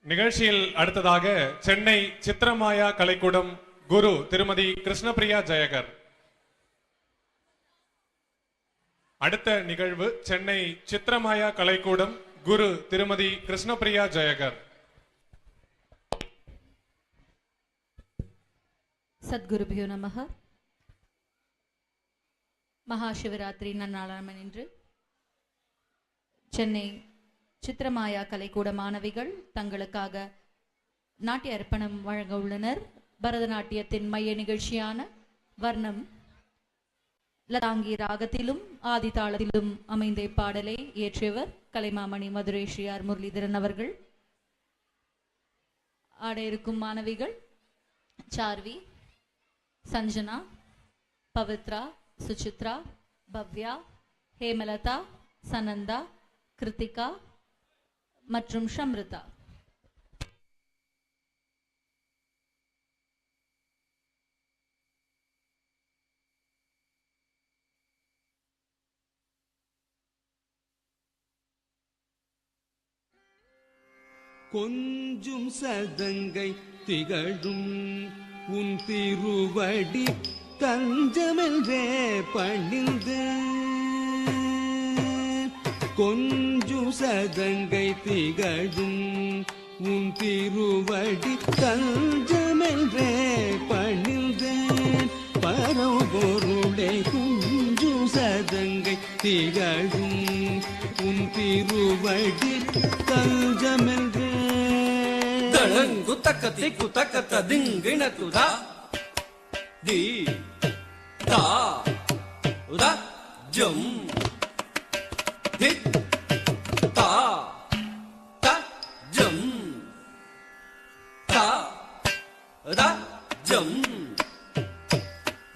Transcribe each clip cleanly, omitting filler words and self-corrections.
நிகழ்ச்சியில் அடுத்ததாக சென்னை சித்திரமாயா கலைக்கூடம் குரு திருமதி கிருஷ்ணபிரியா ஜெயகர். அடுத்த நிகழ்வு சென்னை சித்திரமாயா கலைக்கூடம் குரு திருமதி கிருஷ்ணபிரியா ஜெயகர். சத்குருபியோ நமஹ. மகாசிவராத்திரி நன்னாளாம் இன்று சென்னை சித்திரமாயா கலைக்கூட மாணவிகள் தங்களுக்காக நாட்டிய அர்ப்பணம் வழங்க உள்ளனர். பரதநாட்டியத்தின் மைய நிகழ்ச்சியான வர்ணம் லதாங்கி ராகத்திலும் ஆதிதாளத்திலும் அமைந்த இப்பாடலை இயற்றியவர் கலைமாமணி மதுரை ஸ்ரீ ஆர் முரளிதரன் அவர்கள். ஆட இருக்கும் மாணவிகள் சார்வி, சஞ்சனா, பவித்ரா, சுசித்ரா, பவ்யா, ஹேமலதா, சனந்தா, கிருத்திகா மற்றும் ஷம்ருதா. கொஞ்சும் சதங்கை திகழும் உன் திருவடி தஞ்சமென்றே பணிந்து, கொஞ்சும் சதங்கை திகழும் உன் திருவடி தஞ்சமென்றே பணிந்து, பரம்பொருளை கொஞ்சும் சதங்கை திகழும் உன் திருவடி தஞ்சமென்றே தளங்கு தக்கத்தி குத்தக்கத்த திங்கிண துதா தி தா உதா ஜம் தி தா தா ஜம் தா உதா ஜம்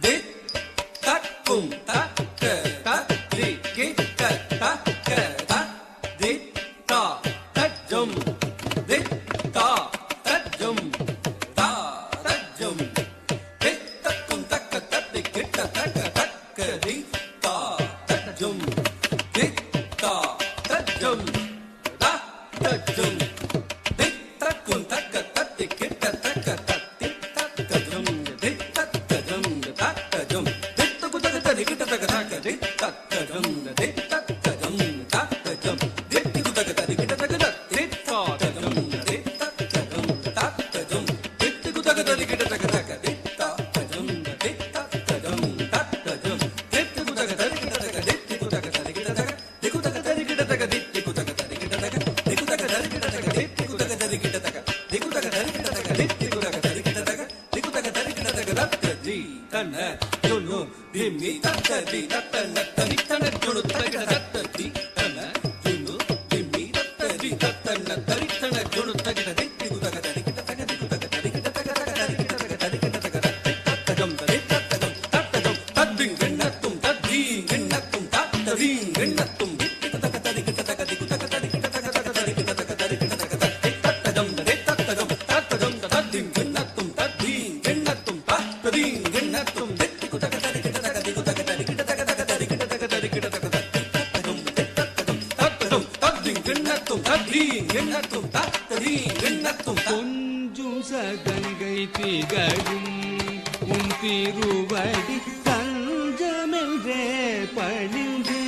தி தக்கும் தக்க த தி கி த த க த தி தா த ஜம் தி தா த ஜம் தா த ஜம் தி தக்கும் தக்க தத்தி கிட்ட தக்க தக்க தி தா த ஜம் தி தா த ஜம் தா த ஜம் தி தக்கும் தக்க தத்தி கிட்ட தக்க தத்தி தக்க ஜம் தி தக்க ஜம் தக்க ஜம் தி தக்கு தக்க தத்தி கிட்ட தக்க தக்க தி தக்க ஜம் தி தக்க ஜம் தக்க ஜம் தி தக்கு தக்க தத்தி கிட்ட தக்க தத்தி தக்க ஜம் தி தக்க ஜம் தக்க ஜம் தி தக்கு தக்க தத்தி கிட்ட தக்க தக்க தி தக்க ஜம் தி தக்க ஜம் தக்க ஜம் தி தக்கு தக்க தத்தி கிட்ட தக்க தி தக்கு தக்க தத்தி கிட்ட தக்க தி தக்கு தக்க தத்தி கிட்ட தக்க தி தக்கு தக்க தத்தி கிட்ட தக்க தி தக்கு தக்க தத்தி கிட்ட தக்க தி தக்கு தக்க தத்தி கிட்ட தக்க தி தக்கு தக்க தத்தி கிட்ட தக்க தி தக்கு தக்க தத்தி கிட்ட தக்க தி தக்கு தக்க தத்தி கிட்ட தக்க தக்க ஜி தன்ன ஜொன்னு திம்மி தக்க தி தக்க நத்த தி தன ஜொன்னு தக்க தக்க தி தன ஜொன்னு திம்மி தக்க தி தக்க நத்த தி தன ஜொன்னு தக்க தி தக்கு தக்க தத்தி கிட்ட தக்க தி தக்கு தக்க தத்தி கிட்ட தக்க தத்தி கிட்ட தக்க தத்தி கிட்ட தக்க தக்க ஜம் தி தக்க ஜம் தக்க ஜம் தத்திங் கிண்ணத்தும் தத்தி கிண்ணத்தும் தத்தி கிண்ணத்தும் தி தக்க தத்தி கிட்ட தக்க தி தக்க தத்தி கிட்ட தக்க தத்தி கிட்ட தக்க தத்தி கிட்ட தக்க தக்க ஜம் தி தக்க ஜம் தக்க ஜம் தத்தி கிண்ணத்தும் தத்தி கிண்ணத்தும் தத்தி கிண்ணத்தும் தி தக்க தத்தி கிட்ட தக்க தி தக்க தத்தி கிட்ட தக்க தத்தி கிட்ட தக்க தத்தி கிட்ட தக்க தக்க ஜம் தி தக்க ஜம் தக்க ஜம் தத்தி கிண்ணத்தும் தத்தி கிண்ணத்தும் தத்தி கிண்ணத்தும் கொஞ்சும் சதங்கை திகழும் உன் திருவடி தஞ்சமென்றே பணிந்து,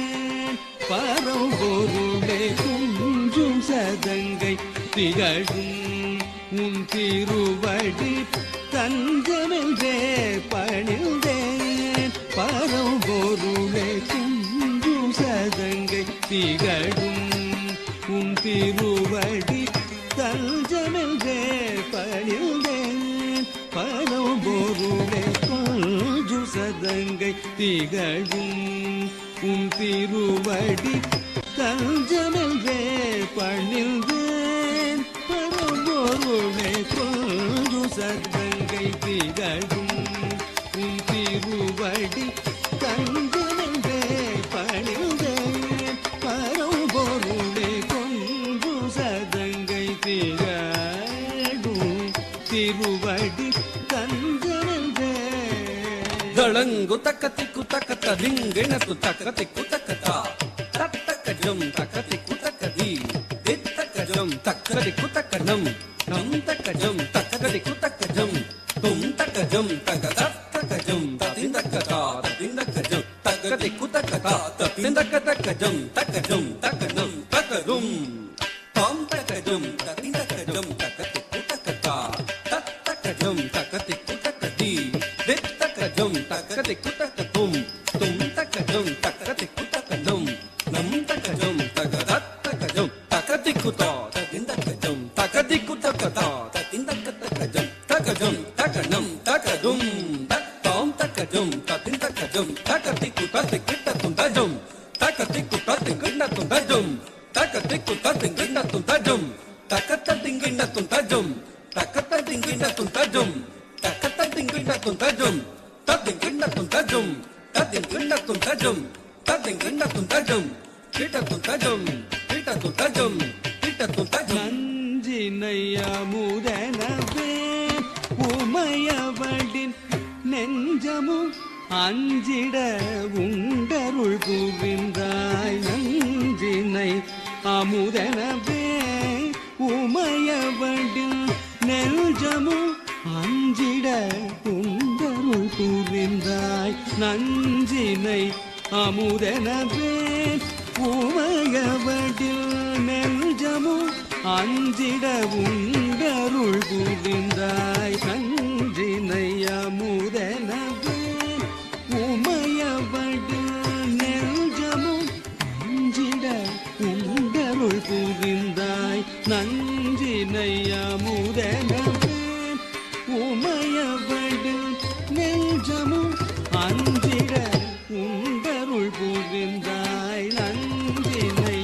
பரம்பொருளை கொஞ்சும் சதங்கை திகழும் உன் திருவடி தஞ்சமென்றே பணிந்தேன், பரம்பொருளை கொஞ்சும் சதங்கை திகழும் உன் திருவடி தஞ்சமென்றே பணிந்தேன், பரம்பொருளை கொஞ்சும் சதங்கை திகழும் உன் திருவடி தஞ்சமென்றே பணிந்தேன், பரம்பொருளை கொஞ்சும் சதங்கை திகழும் உன் திருவடி தஞ்சமென்றே பணிந்தேன், பரம்பொருளை கொஞ்சும் சதங்கை திகழும் திருவடி தஞ்சமென்றே தளங்கு தக்கத்தி குத்தக்கத்த திங்கிண துத்தக்கத்தி குத்தக்கத்தா தத்தக்க ஜம் தக்கத்தி குத்தக்கதி தித்தக்க ஜம் தக்கதி குத்தக்கனம் takajum takadikku takajum tum takajum takadakajum tatindakata tatindakajum takadikku takata tatindakatakajum takajum takadum takadum tom takajum tatindakajum takadikku takata tatakajum takadikku takadi dittakajum takadikku takatum tum takajum takadikku takadum nam takajum takadatakajum takadikku tatindakajum takadikku takata tatindakatakajum takajum takanam takadum tom takajum tatindakajum takadikku tatikitatum tajum takadikku tatikinatum tajum takadikku tatikinatum tajum takatatinginatum tajum takatatinginatum tajum takatatinginatum tajum tatinginatum tajum tatinginatum tajum tatinginatum tajum kitatum tajum kitatum tajum kitatum tajum நஞ்சினைய முதனவே உமையவளின் நெஞ்சமும் அஞ்சிட உண்டருள் புரிந்தாய் நஞ்சினை அமுதனவே உமையவளின் நெஞ்சமும் அஞ்சிட உண்டருள் புரிந்தாய் நஞ்சினை அமுதனவே உமையவளின் நெஞ்சமும் அஞ்சிட உண்டருள் புரிந்தாய் நஞ்சினை அமுதனவே உமையவளின் நெஞ்சமும் அஞ்சிட உண்டருள் புரிந்தாய் நஞ்சினை அமுதனவே உமையவளின் நெஞ்சமும் அஞ்சிட உண்டருள் புரிந்தாய் நஞ்சினை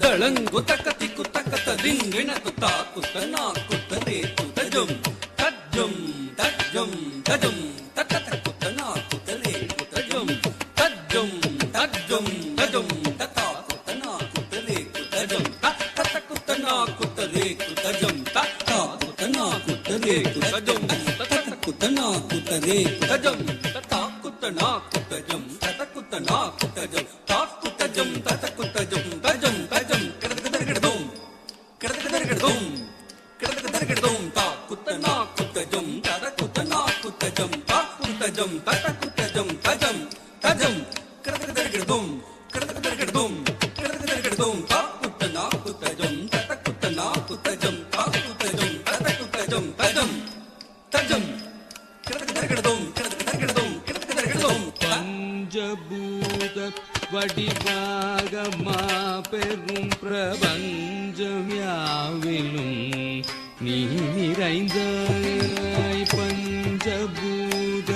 தளங்கு தக்கத்திக்கு தக்கத்த திங்கின குத்தா குத்தனா குத்தரே குத்தஜும் தஜ்ஜும் தஜ்ஜும் தஜும் தக்கத்த குத்தனா குத்தரே குத்தஜும் தஜ்ஜும் தஜ்ஜும் தஜும் தத்தா குத்தனா குத்தரே குத்தஜும் தக்கத்த குத்தனா குத்தரே குத்தஜும் தத்தா குத்தனா குத்தரே குத்தஜும் தக்கத்த குத்தனா குத்தரே குத்தஜும் தத்தா குத்தனா குத்தஜும் தத்த குத்தனா குத்தஜும் தா குத்தஜும் தத்த குத்தஜும் தஜும் தஜும் கிடதகதகதம் கிடதகதகதம் கிடதகதகதம் தா குத்தனா குத்தஜும் தத குத்தனா குத்தஜும் தா குத்தஜும் தத குத்தஜும் தஜம் தஜம் கிடதகதகதம் கிடதகதகதம் கிடதகதகதம் தா குத்தனா குத்தஜும் தத குத்தனா குத்தஜும் தா குத்தஜும் தத குத்தஜும் தஜம் தஜம் கிடதகதகதம் கிடதகதகதம் கிடதகதகதம் பஞ்சபூத வடிவாக மாபெரும் பிரபஞ்சம் யாவிலும் நீ நிறைந்தாய் பஞ்சபூத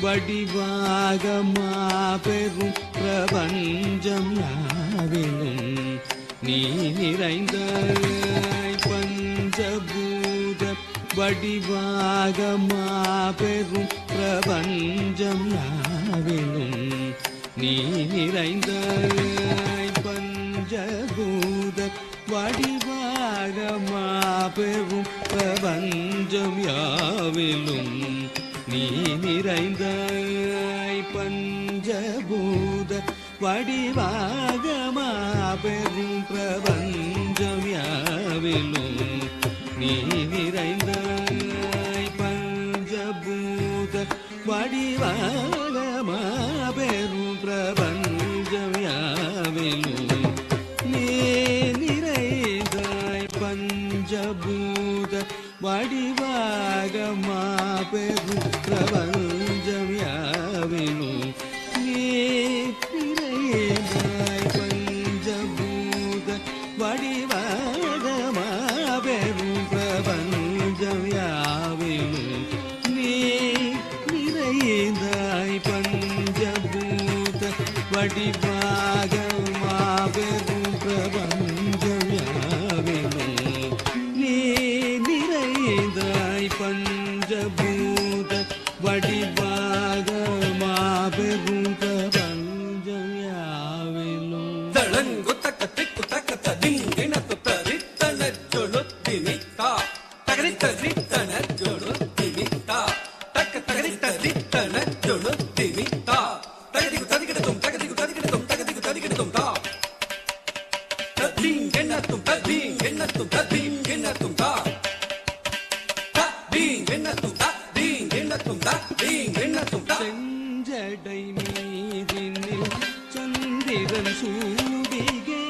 வடிவாக மாபெரும் பிரபஞ்சம் யாவிலும் நீ நிறைந்தாய் பஞ்சபூத வடிவாக மாபெரும் பிரபஞ்சம் யாவிலும் நீ நிறைந்தாய் பஞ்சபூத வடிவாக மாபெரும் பிரபஞ்சம் யாவிலும் நீ நிறைந்தாய் பஞ்சபூத வடிவாக மாபெரும் பிரபஞ்சம் யாவிலும் நீ நிறைந்தாய் பஞ்சபூத வடிவாக மாபெரும் பிரபஞ்சம் யாவிலும் நீ நிறைந்தாய் பஞ்சபூத வடிவாக மாபெரும் பிரபஞ்சம் யாவிலும் நீ நிறைந்தாய் பஞ்சபூத வடிவாக மாபெரும் பிரபஞ்சம் யாவிலும் நீ நிறைந்தாய் பஞ்சபூத வடிவாக மாபெரும் பிரபஞ்சம் யாவிலும் நீ நிறைந்தாய் பஞ்சபூத வடிவாக மாபெரும் பிரபஞ்சம் யாவிலும் தளங்கு தக்கத்தை குத்தக்கத்த திங்கின துத்தரித்தன ஜொலு திமித்தா தகரித்தரித்தன ஜொலு திமித்தா தக்க தகரித்தரித்தன ஜொலு திமித்தா தகதிகு ததிகிடத்தும் தகதிகு ததிகிடத்தும் தகதிகு ததிகிடத்தும் தா ததிங்கென்னத்தும் ததிங்கென்னத்தும் ததிங்கென்னத்தும் தா ததிங்கென்னத்தும் ததிங்கென்னத்தும் ததிங்கென்னத்தும் தா செஞ்சடை மீதினில் சந்திரன் சூடிகே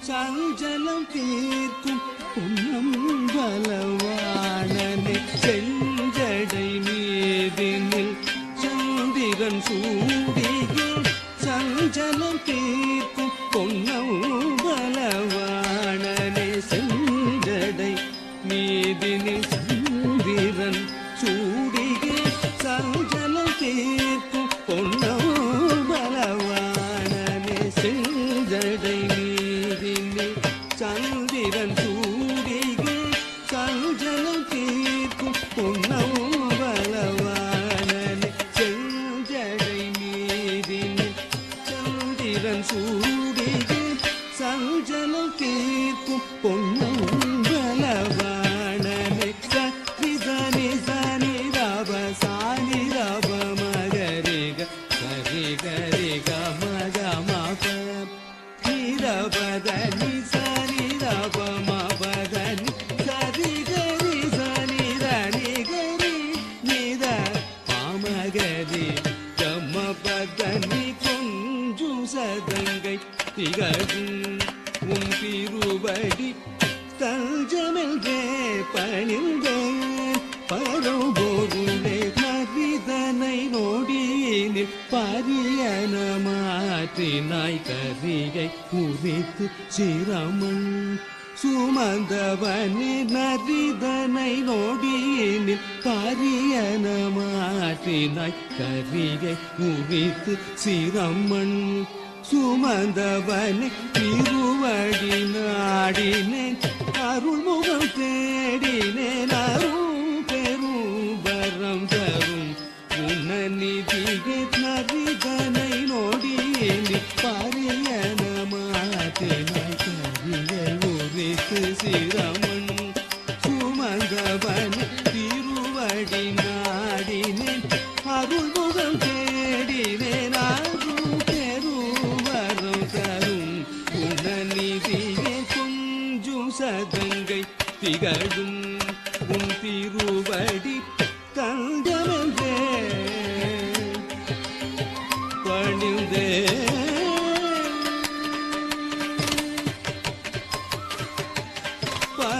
சஞ்சலம் தீர்க்கும் பொன்னம் பலவானனே செஞ்சடை மீதினில் சந்திரன் சூடிகே சஞ்சலம் தீர்க்கும் பொன்னம் பலவானனே செஞ்சடை மீதினில் சந்திரன் சூடிகே சஞ்சலம் தீர்க்கும் பொன்னம் பலவானனே செஞ்சடை மீதினில் சந்திரன் சூடிகே சஞ்சலம் தீர்க்கும் பொன்னம் பலவானனே செஞ்சடை மீதினில் சந்திரன் சூடிகே சஞ்சலம் தீர்க்கும் பொன்னம் பலவானனே சத்ரிதனி சனி ரப சானி ரப மகரிக சரி கரிக மக மப நிரபதனி சரி ரப மபதனி சரி கரி சனி ரணி கரி நித பாமகரி கம பதனி கொஞ்சு சதங்கை திகழும் உன் திருவடி தஞ்சமென்றே பணிந்தேன் பரம்பொருளே கரிதனை நோடினில் பரியன மாற்றினாய் கரிகை உரித்து சிரமன் சுமந்தவனி நரிதனை நோடினில் பரியன மாற்றினாய் கரிகை உரித்து சிரமன் சுமந்தவனை திருவடி நாடினேன் அருள்முகம் தேடினேன் அருள் பெரும் வரம் தரும் உன்னநிதிகை நரிதனை நோடினேன் பரியன மாற்றினாய் கரிகை உரித்து சிரமன் சுமந்தவனை திருவடி நாடினேன் அருள்முகம் தேடினேன் அருள் பெரும் வரம் தரும் உன்னநிதிகை கொஞ்சும் சதங்கை திகழும் உன் திருவடி தந்தமென்றே பணிந்தே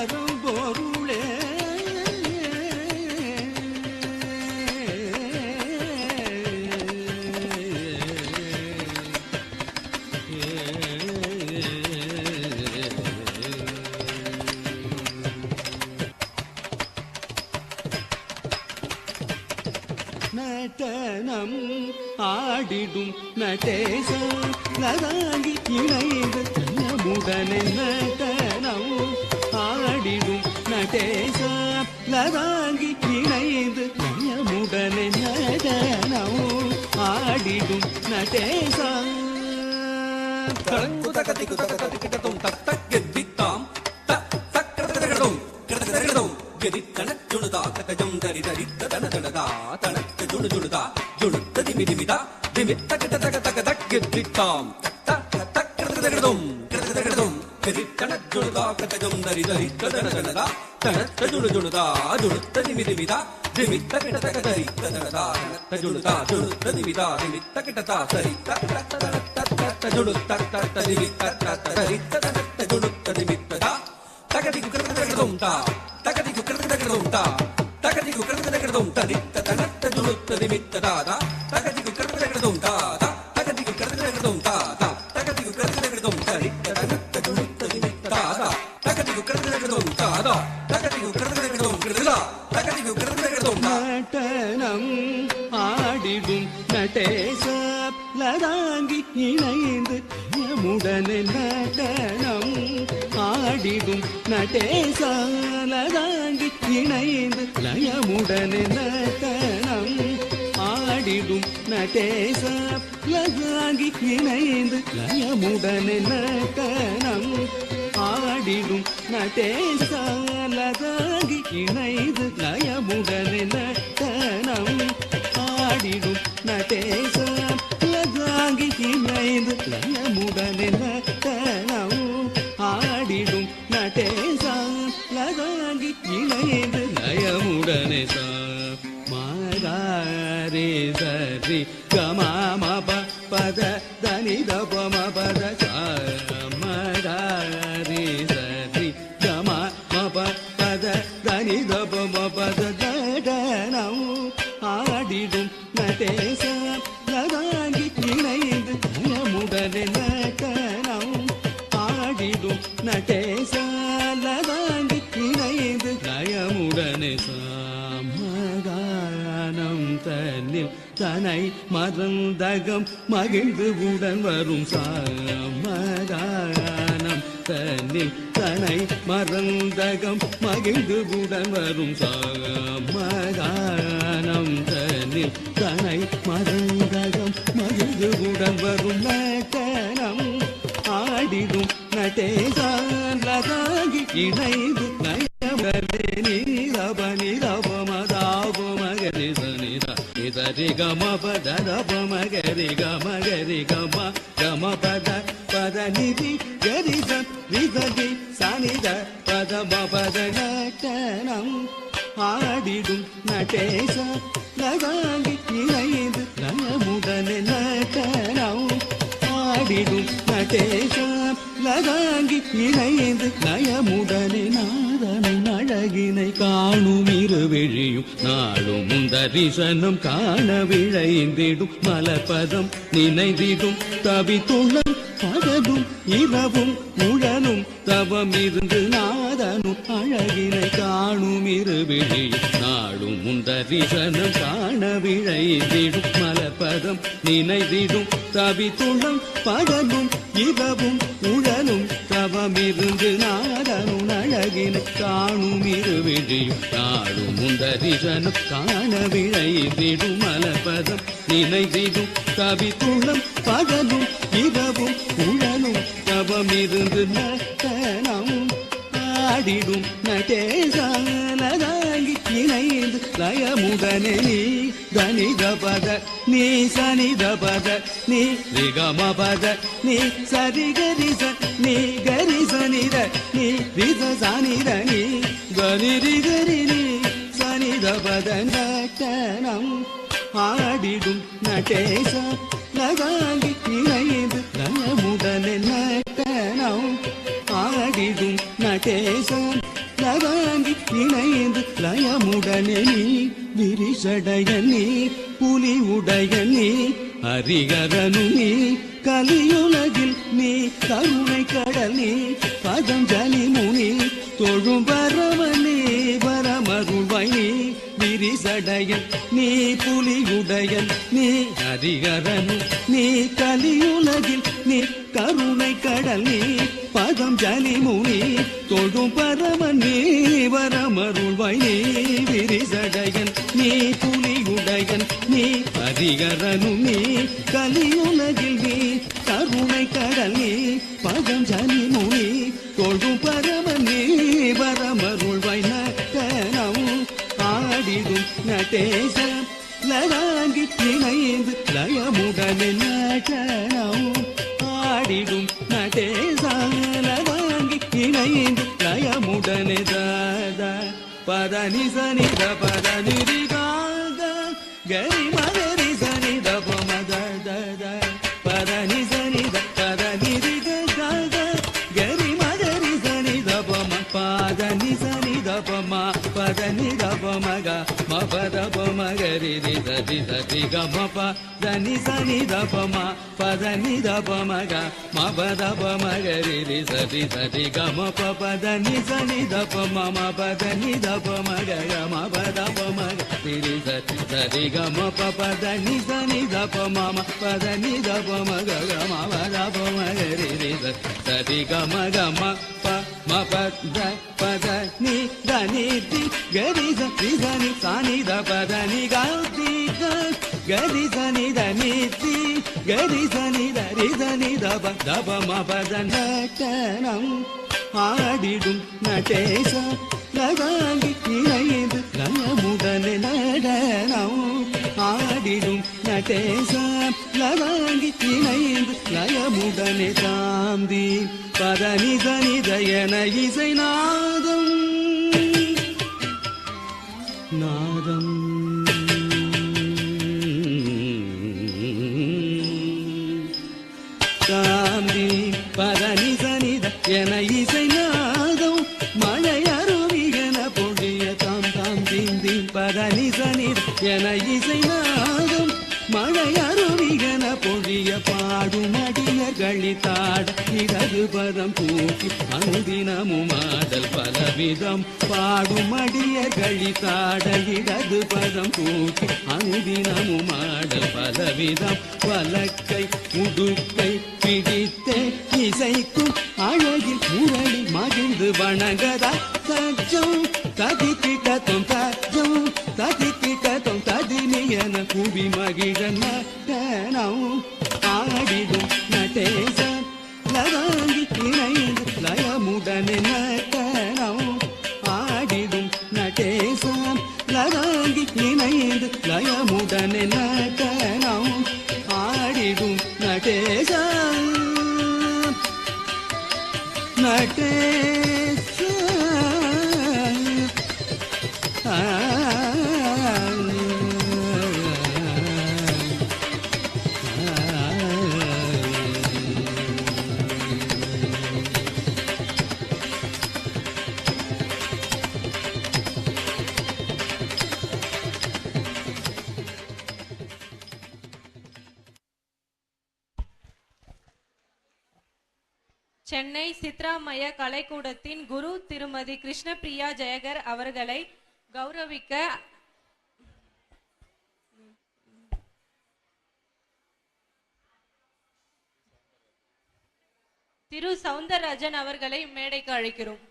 பரம்பொருளே நடனம் ஆடிடும் நடேச நதாங்கி இணைந்து நம்முடனே நடனம் ஆடிடும் நடேச நதாங்கி இணைந்து நம்முடனே நடனம் ஆடிடும் நடேச தளங்கு தக்கதிகு தக்கதிகிடத்தும் தத்தக்கெத்தித்தாம் தத்தக்கடதகடதும் கடதகடதும் கெதித்தன ஜுணுதா தக்கஜம் தரி தரித்த தனதனதா தனக்க ஜுணு ஜுணுதா ஜுணுத்த திமி திமிதா திமித்த கிட்ட தக்க தக்க தக்கெத்தித்தாம் దని దని తదన దనదా తనత్త జుడు జుడుదా జుడుత్త దిమిది విదా దిమిత్త కిటతక దరి తదనదా తనత్త జుడుదా జుడుత్త దిమిదా దిమిత్త కిటతా సరి తత్త జుడుత్త తత్త దిమిత్త తత్త దరి తదనత్త జుడుత్త దిమిత్తదా తగది కుకరదగడుంతా తగది కుకరదగడుంతా తగది కుకరదగడుంతా దిత్త తనత్త జుడుత్త దిమిత్తదా తగది కుకరదగడుంతా తగది కుకరదగడుంతా తగది కుకరదగడుంతా దిత్త తనత్త జుడుత్త దిమిత్తదా తగది కుకరదగడుంతా తగది కుకరదగడుంతా తగది కుకరదగడుంతా நடனம் ஆடிடும் நடேச லதாங்கி இணைந்து யமுடனே நடனம் ஆடிடும் நடேச லதாங்கி இணைந்து லயமுடனே நடனம் ஆடிடும் நடேச லதாங்கி இணைந்து லயமுடனே நடனம் ஆடிடும் நடேச லதாங்கி இணைந்து லயமுடனே நடனம் ஆடிடும் நடேச லதாங்கி இணைந்து லயமுடனே நடனம் ஆடிடும் நடேச லதாங்கி இணைந்து லயமுடனே மாரே சரி கம பத தனி தபம பத மரே சரி கம பத தனி தபம பத நடனம் ஆடிடும் நடேச லதாங்கி இணைந்து லயமுடனே நடனம் ஆடிடும் நடேச லதாங்கி இணைந்து லயமுடனே சமாதானம் தன்னில் தனை மறந்தகம் மகிழ்ந்து உடன் வரும் சமாதானம் தன்னில் தனை மறந்தகம் மகிழ்ந்து உடன் வரும் சமாதானம் தன்னில் தனை மறந்தகம் மகிழ்ந்து உடன் வரும் நடனம் ஆடிடும் நடேசான் லதாங்கி இணைந்து நயமுடனே நீரப நிரப மதாப மகரி சனித இதரி கம பத ரப மகரி கம பத பத நிதி கரி சரி சனித பத பத நடனம் ஆடிடும் நடேச லதாங்கி இணைந்து லயமுடனே நடனம் ஆடிடும் நடேச லதாங்கி இணைந்து லயமுடனே நாதனின் அழகினை காணும் இருவிழியும் நாளும் தரிசனம் காண விழைந்திடும் மலர்பதம் நினைந்திடும் தவித்துள்ளம் பகலும் இரவும் உழனும் தவம் இருந்து நாதனும் அழகினை காணும் இருவிழியும் நாளும் தரிசனம் காண விழைந்திடும் மலர்பதம் நினைந்திடும் தவித்துள்ளம் பகலும் இரவும் உழலும் தவமிருந்து நாதனும் அழகினை காணும் இருவிழியும் நாளும் தரிசனம் காண விழைந்திடும் மலர்பதம் நினைந்திடும் தவித்துள்ளம் பகலும் இரவும் உழலும் தவமிருந்து நடனம் ஆடிடும் நடேச லதாங்கி இணைந்து லயமுடனே நீ தனி தபத நீ சனி தபத நீ ரிகம பத நீ சரி கரி நீ கரி சனித நீ ரித சனித நீ கரி ரிகரி நீ சனி தபத நடனம் ஆடிடும் நடேச லதாங்கி இணைந்து லயமுடனே நடனம் ஆடிடும் நடேச லதாங்கி இணைந்து லயமுடனே நீ விரிசடைய நீ புலி உடைய நீ ஹரிகரனு நீ கலியுலகில் நீ கருணை கடல் நீ பதஞ்சலி முனி தொழும் வரமனே வரமருள்வாய் நீ விரிசடையன் நீ புலியுடையன் நீ ஹரிகரனு நீ கலியுலகில் நீ கருணை கடல் நீ பதம் ஜலி முனி தொழும் பரமன் நீ வரமருள்வாய் நீ விரிசடையன் நீ புலியுடையன் நீ ஹரிகரனு நீ கலியுலகில் நீ கருணை கடல் நீ பதம் ஜலி முனி தொழும் பரமன் நீ வரமருள்வாய் நடனம் ஆடிடும் நடேச லதாங்கி இணைந்து லயமுடனே நடனம் ஆடிடும் நடேச லதாங்கி இணைந்து லயமுடனே தாத பத நிசனி த பத நிரி காத கரி மகரி சனி த பமத த பத நிசனி த பத நிரி காத கரி மகரி சனி த பம பத நிசனி த பம பத நி த பமக ம பத பமகரி ரி சதி சதி க ம பத நிசனி த பம பத நி த பமக ம பத பமகரி ரி சதி சதி க ம பத நிசனி த பம ம பத நி த பமக ம பத பமகரி ரி சதி சதி க ம பத நிசனி த பம ம பத நி த பமக ம பத பமகரி ரி சதி க ம ப ம பத பத நி த நி தி கரி சதி சனி சானி த பத நி க தி கரி சனி த நி தி கரி சனி த ரி சனி த ப த ப ம பத நடனம் ஆடிடும் நடேச லகாங்கி இணைந்து லயமுடனே நடனம் ஆடிடும் நடேச லகாங்கி இணைந்து லயமுடனே தாந்தி பத நித நிதயன இசை நாதம் நாதம் தாந்தி பத நித நிதயன இசை நாதம் மழை அருவிகன பொழிய தாம் தாம் தீந்தி பத நித நிதயன இசை நாதம் மழை அருவிகன பொழிய பாடும் அடிய கழித்தாட இடது பதம் தூக்கி அனுதினமும் ஆடல் பலவிதம் பாடும் அடிய கழித்தாட இடது பதம் தூக்கி அனுதினமும் ஆடல் பலவிதம் வலக்கை உடுக்கை பிடித்தே இசைக்கும் அழகில் முரளி மகிழ்ந்து வணங்கதா சஜம் ததி கிட்டத்தும் தஜம் ததி கிட்டத்தும் ததினியன குவி மகிழ நடனம் ஆடிடும் நடேச லகாங்கி இணைந்து லயமுடனே நடனம் ஆடிடும் நடேச லகாங்கி இணைந்து லயமுடனே நடனம் ஆடிடும் நடேச நடேச சென்னை சித்ராமய கலைக்கூடத்தின் குரு திருமதி கிருஷ்ணபிரியா ஜெயகர் அவர்களை கௌரவிக்க திரு சவுந்தரராஜன் அவர்களை மேடைக்கு அழைக்கிறோம்.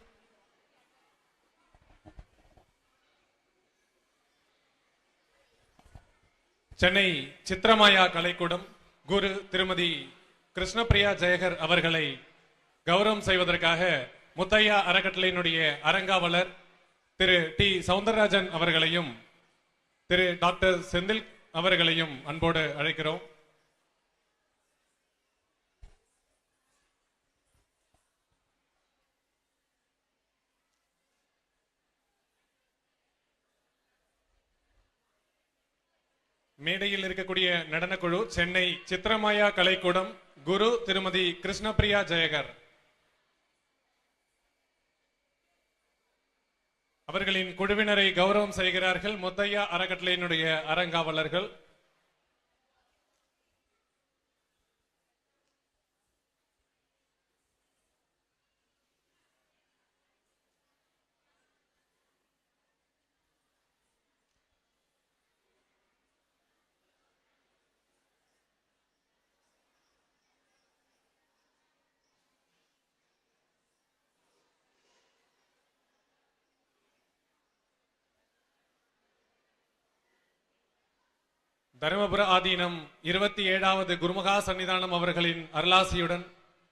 சென்னை சித்ரமாயா கலைக்கூடம் குரு திருமதி கிருஷ்ணபிரியா ஜெயகர் அவர்களை கௌரவம் செய்வதற்காக முத்தையா அறக்கட்டளையினுடைய அரங்காவலர் திரு டி சவுந்தரராஜன் அவர்களையும் திரு டாக்டர் செந்தில் அவர்களையும் அன்போடு அழைக்கிறோம். மேடையில் இருக்கக்கூடிய நடனக்குழு சென்னை சித்ரமாயா கலைக்கூடம் குரு திருமதி கிருஷ்ணபிரியா ஜெயகர் அவர்களின் குழுவினரை கௌரவம் செய்கிறார்கள் முத்தையா அறக்கட்டளையினுடைய அரங்காவலர்கள். தருமபுர ஆதீனம் 27வது குருமகா சன்னிதானம் அவர்களின் அருளாசியுடன்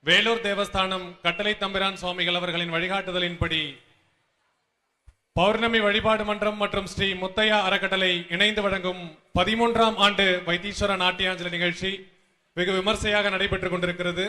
வேலூர் தேவஸ்தானம் கட்டளை தம்பிரான் சுவாமிகள் அவர்களின் வழிகாட்டுதலின்படி பௌர்ணமி வழிபாடு மன்றம் மற்றும் ஸ்ரீ முத்தையா அறக்கட்டளை இணைந்து வழங்கும் 13ஆம் ஆண்டு வைத்தீஸ்வர நாட்டியாஞ்சலி நிகழ்ச்சி வெகு விமர்சையாக நடைபெற்றுக் கொண்டிருக்கிறது.